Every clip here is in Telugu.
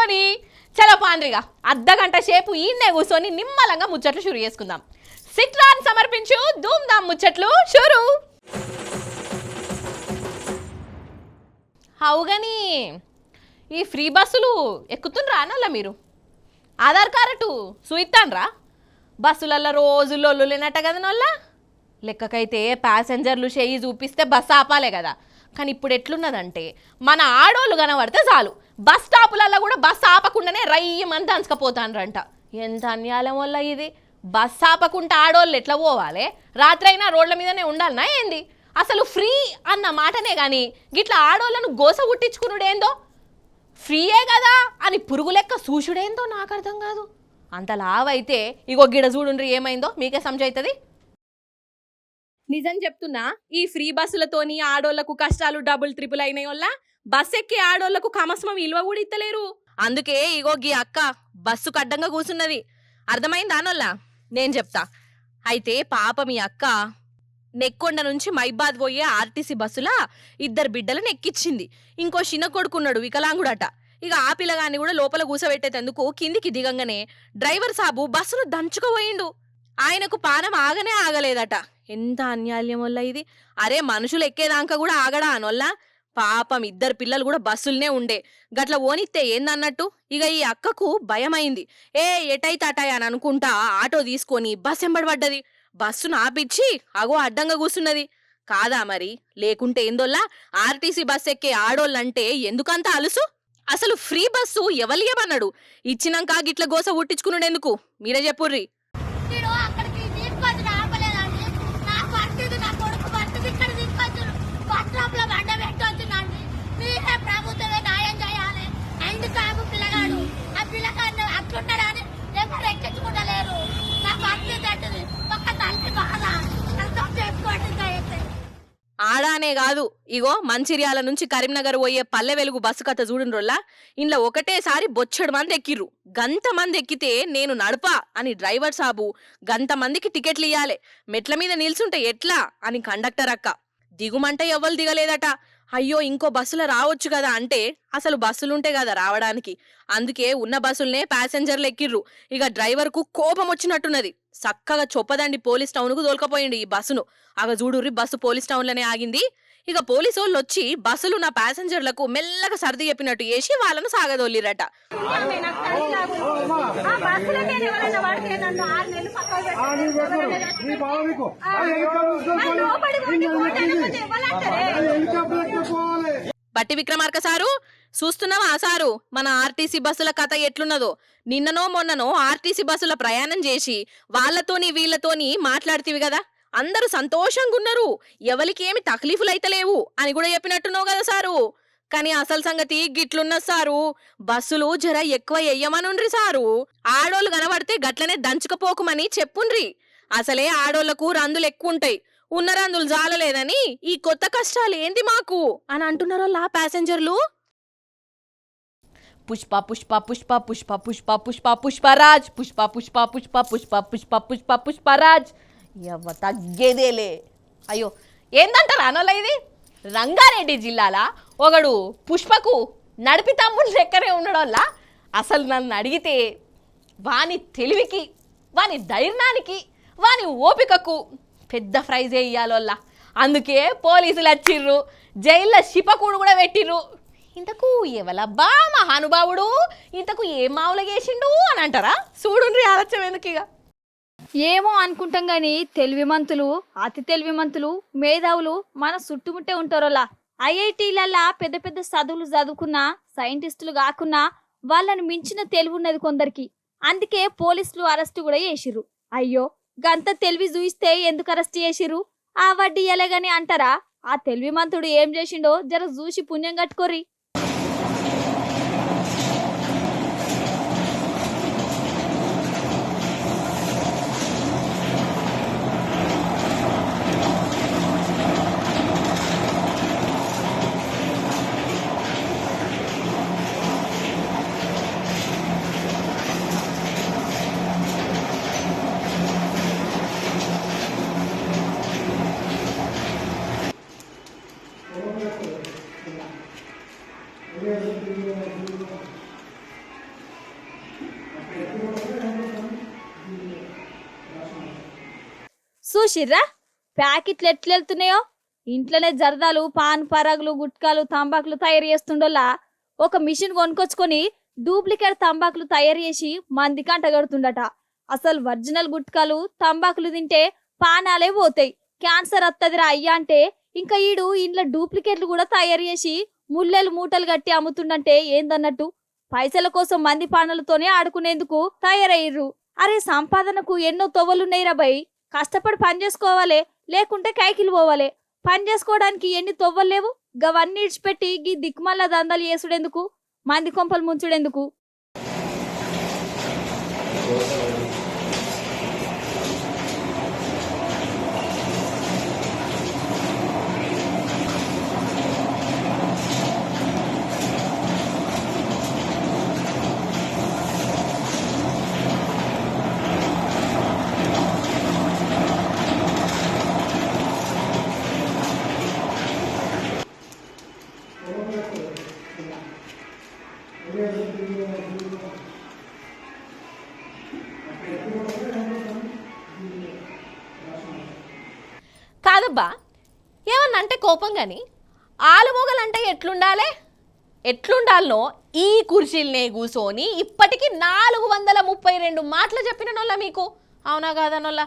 పెట్టుకొని చలో పాండ్రిగా అర్ధగంట సేపు ఈయన్నే కూర్చొని నిమ్మలంగా ముచ్చట్లు షురు చేసుకుందాం. సిట్రాన్ సమర్పించు ధూమ్ధామ్ ముచ్చట్లు షురు. అవుగని ఈ ఫ్రీ బస్సులు ఎక్కుతుండ్రా అన్నల్లా మీరు? ఆధార్ కార్డు చూయిస్తాన్రా? బస్సులల్లో రోజు లొల్లు లేనట్ట కదా నొల్ల. లెక్కకైతే ప్యాసింజర్లు చేయి చూపిస్తే బస్సు ఆపాలే కదా. కానీ ఇప్పుడు ఎట్లున్నదంటే మన ఆడోళ్ళు కనబడితే చాలు బస్ స్టాపులలో కూడా బస్సు ఆపకుండానే రయ్యమని దంచుకపోతాన్రంట. ఎంత అన్యాయం వల్ల ఇది. బస్సు ఆపకుండా ఆడోళ్ళు ఎట్లా పోవాలి? రాత్రి అయినా రోడ్ల మీదనే ఉండాలనా ఏంది? అసలు ఫ్రీ అన్న మాటనే కానీ గిట్లా ఆడోళ్ళను గోస ఉట్టించుకునుడేందో, ఫ్రీయే కదా అని పురుగు లెక్క చూసుడేందో నాకు అర్థం కాదు. అంత లావైతే ఇగో గిడ చూడుండ్రి ఏమైందో మీకే సమజవుతుంది. నిజం చెప్తున్నా, ఈ ఫ్రీ బస్సులతోని ఆడోళ్లకు కష్టాలు డబుల్ ట్రిపుల్ అయినాయి వల్ల బస్ ఎక్కి ఆడోళ్లకు కమస్మం విలువ కూడా ఇత్తలేరు. అందుకే ఇగో గీ అక్క బస్సు కడ్డంగా కూసున్నది. అర్థమైంది దానోళ్ళ? నేను చెప్తా. అయితే పాపం ఈ అక్క నెక్కొండ నుంచి మైబాద్ పోయే ఆర్టీసీ బస్సులా 2 బిడ్డలను ఎక్కిచ్చింది. ఇంకో చిన్న కొడుకున్నాడు వికలాంగుడట. ఇక ఆ పిల్లగాన్ని కూడా లోపల కూసబెట్టేందుకు కిందికి దిగంగానే డ్రైవర్ సాబు బస్సును దంచుకుపోయిండు. ఆయనకు పానం ఆగనే ఆగలేదట. ఎంత అన్యాయం వల్ల ఇది. అరే మనుషులు ఎక్కేదాకా కూడా ఆగడా అనొల్ల. పాపం 2 పిల్లలు కూడా బస్సులనే ఉండే. గట్ల ఓనిస్తే ఏందన్నట్టు ఇక ఈ అక్కకు భయమైంది. ఎటైతే అటాయ్ అని అనుకుంటా ఆటో తీసుకొని బస్ ఎంబడబడ్డది. బస్సును ఆపిచ్చి అగో అడ్డంగా కూసున్నది. కాదా మరి? లేకుంటే ఏందోల్లా ఆర్టీసీ బస్ ఎక్కే ఆడోళ్ళంటే ఎందుకంత అలుసు? అసలు ఫ్రీ బస్సు ఎవలియమన్నాడు? ఇచ్చినాక గిట్ల గోస ఉట్టించుకున్నాడెందుకు మీరే చెప్పుర్రి. ఆడానే కాదు, ఇగో మంచిర్యాల నుంచి కరీంనగర్ పోయే పల్లె వెలుగు బస్సు కథ చూడుండ్రోల్లా. ఇంట్లో ఒకటేసారి బొచ్చడు మంది ఎక్కిర్రు. గంత మంది ఎక్కితే నేను నడపా అని డ్రైవర్ సాబు గంత మందికి టికెట్లు ఇయ్యాలే. మెట్ల మీద నిల్చుంటే ఎట్లా అని కండక్టర్ అక్క. దిగుమంటే ఎవ్వరు దిగలేదట. అయ్యో ఇంకో బస్సులో రావచ్చు కదా అంటే అసలు బస్సులుంటే కదా రావడానికి. అందుకే ఉన్న బస్సులనే ప్యాసింజర్లు ఎక్కిర్రు. ఇక డ్రైవర్ కు కోపం వచ్చినట్టున్నది. చక్కగా చొప్పదండి పోలీస్ టౌన్ కు తోలుకపోయిండు ఈ బస్సును. అగ చూడుర్రి బస్సు పోలీస్ టౌన్ లోనే ఆగింది. ఇక పోలీసు వాళ్ళు వచ్చి బస్సులు నా ప్యాసింజర్లకు మెల్లగా సర్ది చెప్పినట్టు వేసి వాళ్ళను సాగదోలిరట. బట్టి విక్రమార్క సారు చూస్తున్నావా సారు మన ఆర్టీసీ బస్సుల కథ ఎట్లున్నదో? నిన్ననో మొన్ననో ఆర్టీసీ బస్సుల ప్రయాణం చేసి వాళ్ళతోని వీళ్ళతోని మాట్లాడుతీవి కదా, అందరూ సంతోషంగా ఉన్నారు, ఎవరికేమి తక్లీఫులైతలేవు అని కూడా చెప్పినట్టున్నావు కదా సారు. కానీ అసలు సంగతి గిట్లున్న సారు. బస్సులు జర ఎక్కువ ఎయ్యమనుండ్రి సారు. ఆడోళ్ళు కనబడితే గట్లనే దంచుకపోకుమని చెప్పుండ్రి. అసలే ఆడోళ్లకు రందులు ఎక్కువుంటాయి, ఉన్న రందులు జాలలేదని ఈ కొత్త కష్టాలు ఏంది మాకు అని అంటున్నారో లా ప్యాసింజర్లు. పుష్ప పుష్ప పుష్ప పుష్ప పుష్ప పుష్ప పుష్పరాజ్ పుష్ప పుష్ప పుష్ప పుష్ప పుష్ప పుష్ప పుష్పరాజ్ ఎవ తగ్గేదేలే. అయ్యో ఏందంటారు అనోళ్ళ ఇది? రంగారెడ్డి జిల్లాల ఒకడు పుష్పకు నడిపి తమ్ముడు లెక్కనే ఉండడంలా. అసలు నన్ను అడిగితే వాని తెలివికి, వాని ధైర్యానికి, వాని ఓపికకు పెద్ద ప్రైజే ఇయ్యాలోల్లా. అందుకే పోలీసులు వచ్చిర్రు, జైల్లో శిపకూడు కూడా పెట్టిర్రు. ఇంతకు ఎవలబ్బా మహానుభావుడు, ఇంతకు ఏం మావులు చేసిండు అని అంటారా? చూడుండ్రి ఆలస్యం ఎందుకు. ఇక ఏమో అనుకుంటాం గాని తెలివిమంతులు, అతి తెలివిమంతులు, మేధావులు మన చుట్టుముట్టే ఉంటారోలా. ఐఐటీలల్లా పెద్ద పెద్ద చదువులు చదువుకున్న సైంటిస్టులు కాకున్నా వాళ్ళని మించిన తెలివి ఉన్నది కొందరికి. అందుకే పోలీసులు అరెస్ట్ కూడా చేసిర్రు. అయ్యో గంత తెలివి చూయిస్తే ఎందుకు అరెస్ట్ చేసిర్రు? ఆ వడ్డీ ఎలాగని అంటారా? ఆ తెలివిమంతుడు ఏం చేసిండో జర చూసి పుణ్యం కట్టుకోర్రి. చూసిర్రా ప్యాకెట్లు ఎట్లెళ్తున్నాయో. ఇంట్లోనే జర్దాలు పాన్ పరాగులు గుట్కాలు తంబాకులు తయారు చేస్తుండోలా ఒక మిషన్ కొనుక్కొచ్చుకొని డూప్లికేట్ తంబాకులు తయారు చేసి మందికి అంటగడుతుండట. అసలు ఒరిజినల్ గుట్కాలు తంబాకులు తింటే పానాలే పోతాయి, క్యాన్సర్ వత్తదిరా అయ్యా అంటే ఇంకా ఈడు ఇంట్లో డూప్లికేట్లు కూడా తయారు చేసి ముల్లెలు మూటలు కట్టి అమ్ముతుండంటే ఏందన్నట్టు. పైసల కోసం మంది పానలతోనే ఆడుకునేందుకు తయారయ్యిర్రు. అరే సంపాదనకు ఎన్నో తొవ్వలున్నాయిరా బై, కష్టపడి పని చేసుకోవాలి, లేకుంటే కైకిలు పోవాలి. పని చేసుకోవడానికి ఎన్ని తొవ్వలు లేవు, గవన్నీ ఇడిచిపెట్టి గీ దిక్కుమల్ల దందాలు చేసుడెందుకు, మంది కొంపలు ముంచుడెందుకు. కాదబ్బా, ఏమన్నా అంటే కోపం కానీ ఆలుమొగలంటే ఎట్లుండాలనో ఈ కుర్చీలనే కూర్చొని ఇప్పటికీ 432 మాటలు చెప్పినోళ్ళ మీకు, అవునా కాదనోళ్ళ?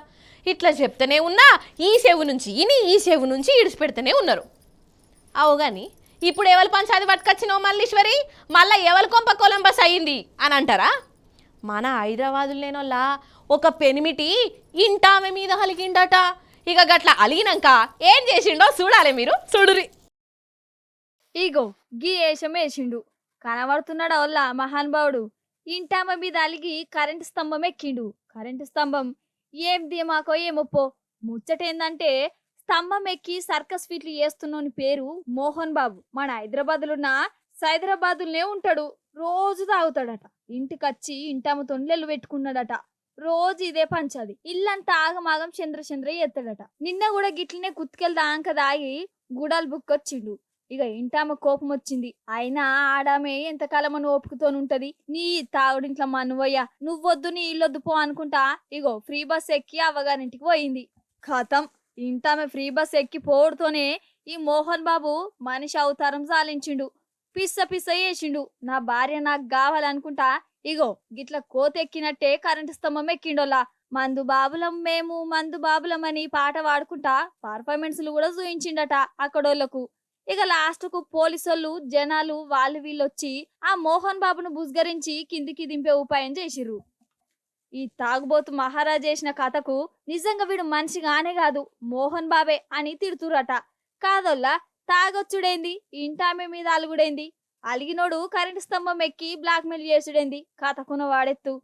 ఇట్లా చెప్తూనే ఉన్నా ఈ చెవు నుంచి ఇని ఈ చెవు నుంచి ఇడిచిపెడుతూనే ఉన్నారు. అవు కానీ ఇప్పుడు ఎవరి పంచాది పట్టుకొచ్చినావు మల్లీశ్వరి, మళ్ళీ ఎవరి కొంప కొలంబస్ అయ్యింది అని అంటారా? మన హైదరాబాదులోనోళ్ళ ఒక పెనిమిటి ఇంటామె మీద హలిగిండట. ఇక గట్ల అలిగినాక ఏం చేసిండో చూడాలి, మీరు చూడురి. ఇగో గీ ఏషం వేసిండు, కనబడుతున్నాడా వల్ల మహానుభావుడు. ఇంటామ మీద అలిగి కరెంటు స్తంభం ఎక్కిండు. కరెంటు స్తంభం ఏం ధీమాకో ఏమొప్పో. ముచ్చటేందంటే స్తంభం ఎక్కి సర్కస్ ఫీట్లు చేస్తున్నోని పేరు మోహన్ బాబు. మన హైదరాబాద్లున్న సైదరాబాదులనే ఉంటాడు. రోజు తాగుతాడట. ఇంటికొచ్చి ఇంటామ తొండెలు పెట్టుకున్నాడట. రోజు ఇదే పంచాది. ఇల్లంతా ఆగమాగం చంద్రచంద్ర ఎత్తాడట. నిన్న కూడా గిట్లనే కుత్తుకెళ్దాంక దాగి గుడాలు బుక్కొచ్చిండు. ఇక ఇంటామ కోపం వచ్చింది. అయినా ఆడామే ఎంతకాలమని ఓపుకుతోనుంటది. నీ తాగుడింట్లో మనువయ్యా, నువ్వొద్దు నీ ఇల్లొద్దు పో అనుకుంటా ఇగో ఫ్రీ బస్ ఎక్కి అవ్వగారింటికి పోయింది. ఖతం, ఇంటామె ఫ్రీ బస్ ఎక్కి పోవడుతోనే ఈ మోహన్ బాబు మనిషి అవతారం సాలించిండు. పిస్స పిస్స వేసిండు. నా భార్య నాకు కావాలనుకుంటా ఇగో గిట్ల కోతెక్కినట్టే కరెంటు స్తంభం ఎక్కిండోలా. మందు బాబులం మేము మందు బాబులం అని పాట పాడుకుంటా పర్ఫార్మెన్స్లు కూడా చూయించిండట అక్కడోళ్లకు. ఇక లాస్ట్ కు పోలీసోళ్ళు జనాలు వాళ్ళు వీళ్ళొచ్చి ఆ మోహన్ బాబును బుజ్గరించి కిందికి దింపే ఉపాయం చేసిర్రు. ఈ తాగుబోతు మహారాజ్ చేసిన కథకు నిజంగా వీడు మనిషిగానే కాదు మోహన్ బాబే అని తిడుతురట. కాదోల్లా, తాగొచ్చుడేంది, ఇంటామె మీద అలుగుడేంది, అలిగినోడు కరెంటు స్తంభం ఎక్కి బ్లాక్ మెయిల్ చేసుడేంది, కథకున వాడెత్తు.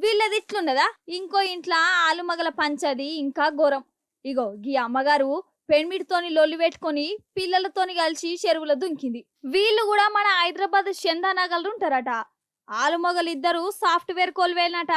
వీళ్ళది ఇట్లున్నదా, ఇంకో ఇంట్లో ఆలుమగల పంచది ఇంకా ఘోరం. ఇగో గీ అమ్మగారు పెణ్మిడితోని లొల్లి పెట్టుకొని పిల్లలతోని కలిసి చెరువులో దుంకింది. వీళ్ళు కూడా మన హైదరాబాద్ చందానగర్లు ఉంటారట. ఆలుమగలు ఇద్దరు సాఫ్ట్వేర్ కోల్వేనట.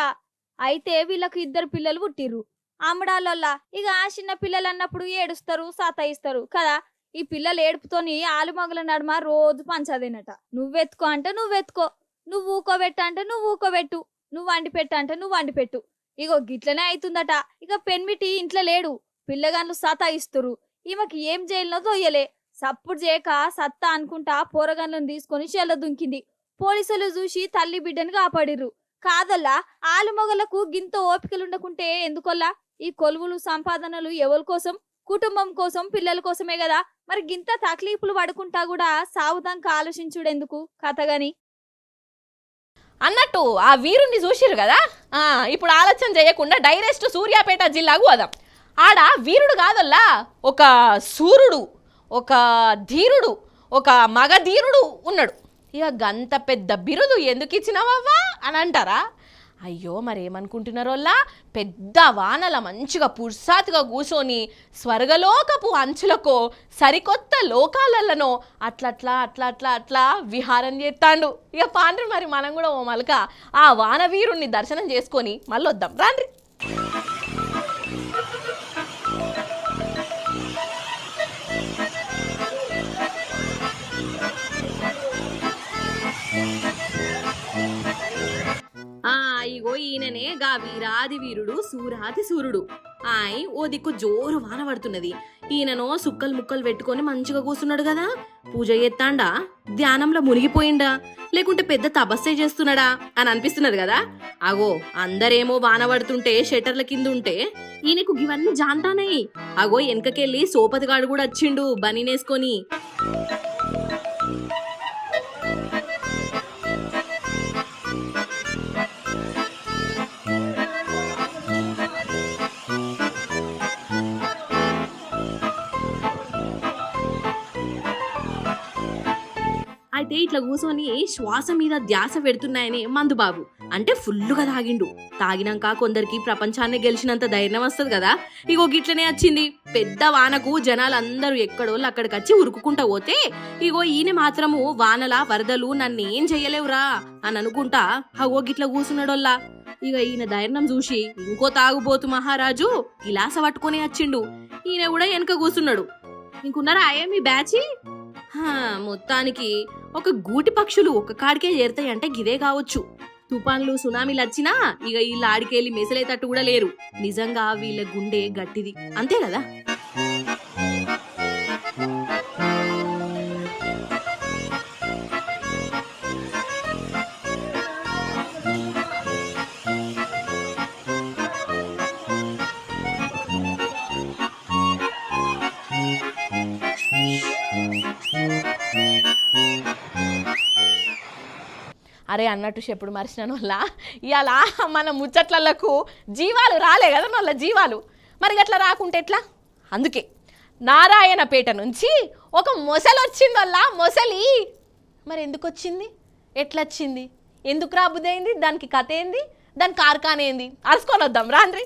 అయితే వీళ్ళకు 2 పిల్లలు పుట్టిర్రు. అమ్మడాలల్లా ఇక చిన్న పిల్లలు అన్నప్పుడు ఏడుస్తారు, సాతాయిస్తారు కదా. ఈ పిల్లలు ఏడుపుతోని ఆలుమగల నడుమ రోజు పంచదేనట. నువ్వెత్తుకో అంటే నువ్వెత్తుకో, నువ్వు ఊకోబెట్ట అంటే నువ్వు ఊకోబెట్టు, నువ్వు వండి పెట్ట అంటే నువ్వు వండి పెట్టు. ఇగో గిట్లనే అవుతుందట. ఇక పెన్మిటి ఇంట్లో లేడు, పిల్లగాన్లు సతాయిస్తురు. ఈమెకి ఏం చేయాలనో దొయ్యలే. సప్పుడు చేయక సత్తా అనుకుంటా పోరగాన్లను తీసుకొని చెల్ల దుంకింది. పోలీసులు చూసి తల్లి బిడ్డను కాపాడిర్రు. కాదల్లా, ఆలుమొగలకు గింత ఓపికలుండకుంటే ఎందుకొల్లా? ఈ కొలువులు సంపాదనలు ఎవరి కోసం? కుటుంబం కోసం, పిల్లల కోసమే కదా. మరి గింత తక్లీఫులు పడుకుంటా కూడా సావుదాంక ఆలోచించుడెందుకు కథగాని అన్నట్టు ఆ వీరుణ్ణి చూసిరు కదా. ఇప్పుడు ఆలోచన చేయకుండా డైరెక్ట్ సూర్యాపేట జిల్లాకు పోదాం. ఆడ వీరుడు కాదల్లా, ఒక సూర్యుడు, ఒక ధీరుడు, ఒక మగధీరుడు ఉన్నాడు. ఇక గంత పెద్ద బిరుదు ఎందుకు ఇచ్చినావవ్వా అని అంటారా? అయ్యో మరేమనుకుంటున్నారోల్లా, పెద్ద వానల మంచిగా పుర్సాతుగా కూర్చొని స్వర్గలోకపు అంచులకో సరికొత్త లోకాలలోనో అట్లట్లా అట్లా అట్లా అట్లా విహారం చేస్తాండు. ఇక పాండ్రి మరి మనం కూడా ఓ మలక ఆ వానవీరుణ్ణి దర్శనం చేసుకొని మళ్ళీ వద్దాం రాండ్రి. ఇగో ఈయననే గా వీరాది వీరుడు సూరాది సూర్యుడు. ఆయ్ ఓ దిక్కు జోరు వాన పడుతున్నది, ఈయననో సుక్కలు ముక్కలు పెట్టుకొని మంచిగా కూర్చున్నాడు కదా. పూజ చేస్తాండా, ధ్యానంలో మునిగిపోయిండా, లేకుంటే పెద్ద తపస్సే చేస్తున్నాడా అని అనిపిస్తున్నది కదా. అగో అందరేమో వాన పడుతుంటే షెటర్ల కింద ఉంటే ఈయనకు ఇవన్నీ జాంటానాయి. అగో వెనకకెళ్ళి సోపతిగాడు కూడా వచ్చిండు బనీనేసుకొని. అయితే ఇట్లా కూర్చొని శ్వాస మీద ధ్యాస పెడుతున్నాయని మందుబాబు అంటే ఫుల్లుగా తాగిండు. తాగినాక కొందరికి ప్రపంచాన్ని గెలిచినంత ధైర్యం వస్తుంది కదా. ఇగో గిట్లనే వచ్చింది. పెద్ద వానకు జనాలందరూ ఎక్కడోళ్ళు అక్కడికి వచ్చి ఉరుకుకుంటా పోతే ఇగో ఈయన మాత్రము వానల వరదలు నన్నేం చెయ్యలేవురా అని అనుకుంటా అగో గిట్ల కూర్చున్నాడోల్లా. ఇక ఈయన ధైర్యం చూసి ఇంకో తాగుబోతు మహారాజు గిలాస పట్టుకొని వచ్చిండు. ఈయన కూడా వెనక కూర్చున్నాడు. ఇంకున్నారా మీ బ్యాచి? మొత్తానికి ఒక గూటి పక్షులు ఒక కాడికే చేరుతాయంటే గిదే కావచ్చు. తుఫాన్లు సునామీలు వచ్చినా ఇక వీళ్ళ ఆడికెళ్ళి మెసలేటట్టు కూడా లేరు. నిజంగా వీళ్ళ గుండె గట్టిది, అంతే కదా. అరే అన్నట్టు చెప్పుడు మర్చినాను వల్ల ఇలా మన ముచ్చట్లకు జీవాలు రాలే కదా వాళ్ళ జీవాలు. మరి అట్లా రాకుంటే ఎట్లా? అందుకే నారాయణపేట నుంచి ఒక మొసలి వచ్చింది వల్ల మొసలి. మరి ఎందుకు వచ్చింది, ఎట్లా వచ్చింది, ఎందుకు రాబుదైంది, దానికి కథ ఏంది, దాని కార్ఖాన ఏంది అరుచుకొని వద్దాం రాండ్రి.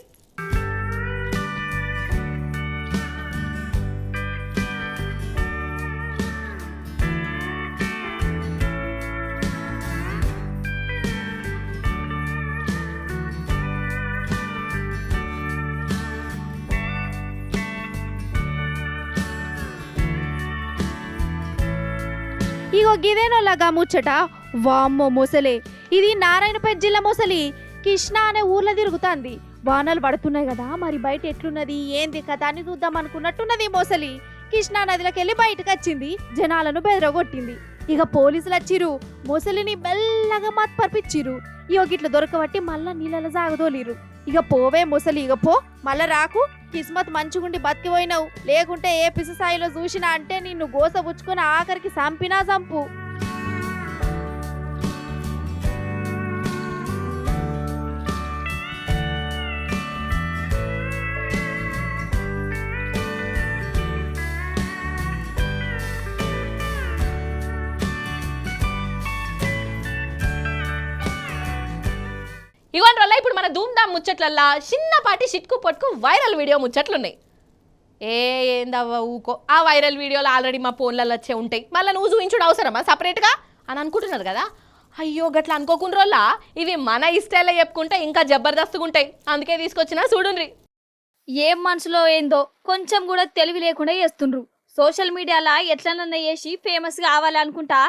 ఇగో గిదేనోలాగా ముచ్చట. వామ్మో మొసలే, ఇది నారాయణపేట జిల్లా మొసలి. కృష్ణ అనే ఊర్లో తిరుగుతాంది. వానలు పడుతున్నాయి కదా, మరి బయట ఎట్లున్నది ఏంది కథ అని చూద్దాం అనుకున్నట్టున్నది మొసలి. కృష్ణా నదిలోకి వెళ్ళి బయటకు వచ్చింది, జనాలను బెదరగొట్టింది. ఇక పోలీసులు వచ్చిరు, మొసలిని మెల్లగా మత్పర్పిచ్చిరు. ఇగో గిట్ల దొరకబట్టి మళ్ళా నీళ్ళలో సాగదోలిరు. ఇక పోవే మొసలి, ఇక పో, మళ్ళా రాకు. కిస్మత్ మంచిగుండి బతికిపోయినావు, లేకుంటే ఏ పిససాయిలో చూసినా అంటే నిన్ను గోసబుచ్చుకొని ఆఖరికి సంపినా సంపు. ఇవన్నీ వల్ల ఇప్పుడు మన ధూమ్ధామ్ ముచ్చట్లల్లా చిన్నపాటి చిట్కు పొట్టుకు వైరల్ వీడియో ముచ్చట్లున్నాయి. ఏందవ్వ ఊకో, ఆ వైరల్ వీడియోలు ఆల్రెడీ మా ఫోన్లలో వచ్చే ఉంటాయి, మళ్ళీ నువ్వు చూపించుడు అవసరమా సపరేట్గా అని అనుకుంటున్నారు కదా. అయ్యో గట్లా అనుకోకుండా వల్ల ఇవి మన ఇష్టాల్లో చెప్పుకుంటే ఇంకా జబర్దస్తుగా ఉంటాయి, అందుకే తీసుకొచ్చినా చూడుండ్రి. ఏం మనసులో ఏందో కొంచెం కూడా తెలివి లేకుండా చేస్తుండ్రు. సోషల్ మీడియాలో ఎట్లనన్నా చేసి ఫేమస్ కావాలనుకుంటా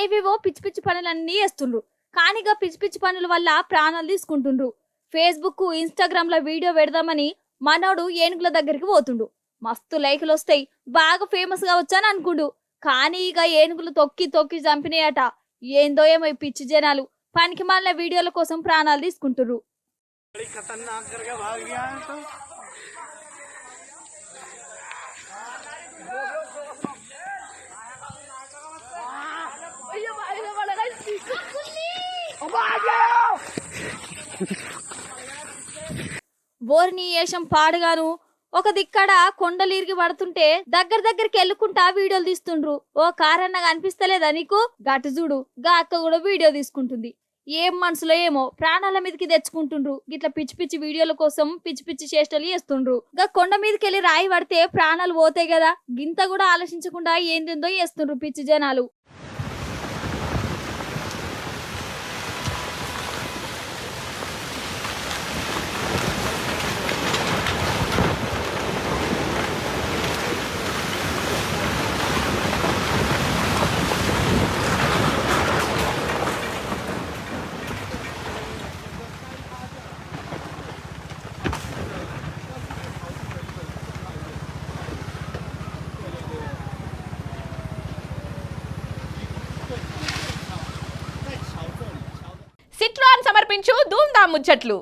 ఏవేవో పిచ్చి పిచ్చి పనులన్నీ చేస్తుండ్రు. కానిగా పిచ్చి పిచ్చి పనుల వల్ల ప్రాణాలు తీసుకుంటుండ్రు. ఫేస్బుక్ ఇన్స్టాగ్రామ్ లో వీడియో పెడదామని మనోడు ఏనుగుల దగ్గరికి పోతుండు. మస్తు లైకులు వస్తాయి, బాగా ఫేమస్ గా వచ్చాను అనుకుండు. కానీ ఇక ఏనుగులు తొక్కి తొక్కి చంపినాయట. ఏందో ఏమో పిచ్చి జనాలు పనికి మాలిన వీడియోల కోసం ప్రాణాలు తీసుకుంటుర్రు. బోర్ని వేషం పాడుగాను ఒక దిక్కడ కొండలీరికి పడుతుంటే దగ్గరికి వెళ్ళుకుంటా వీడియోలు తీస్తుండ్రు. ఓ కారన్నగా అనిపిస్తలేదా నీకు? గటు చూడు, గా అక్క కూడా వీడియో తీసుకుంటుంది. ఏం మనసులో ఏమో ప్రాణాల మీదకి తెచ్చుకుంటుండ్రు. గిట్ల పిచ్చి పిచ్చి వీడియోల కోసం పిచ్చి పిచ్చి చేష్టలు చేస్తుండ్రు. గా కొండ మీదకి వెళ్ళి రాయి పడితే ప్రాణాలు పోతాయి కదా, గింత కూడా ఆలోచించకుండా ఏందేందో చేస్తుండ్రు పిచ్చి జనాలు. సిట్రాన్ సమర్పించు ధూమ్ధామ్ ముచ్చట్లు.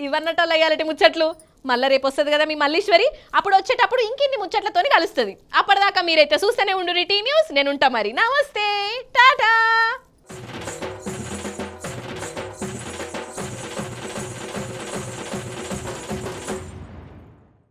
ఇవన్నట్టు అయ్యాలటి ముచ్చట్లు. మళ్ళీ రేపు వస్తుంది కదా మీ మల్లీశ్వరి. అప్పుడు వచ్చేటప్పుడు ఇంకిన్ని ముచ్చట్లతోని కలుస్తుంది. అప్పటిదాకా మీరైతే చూస్తూనే ఉండు టీ న్యూస్. నేను ఉంటా మరి. నమస్తే, టాటా.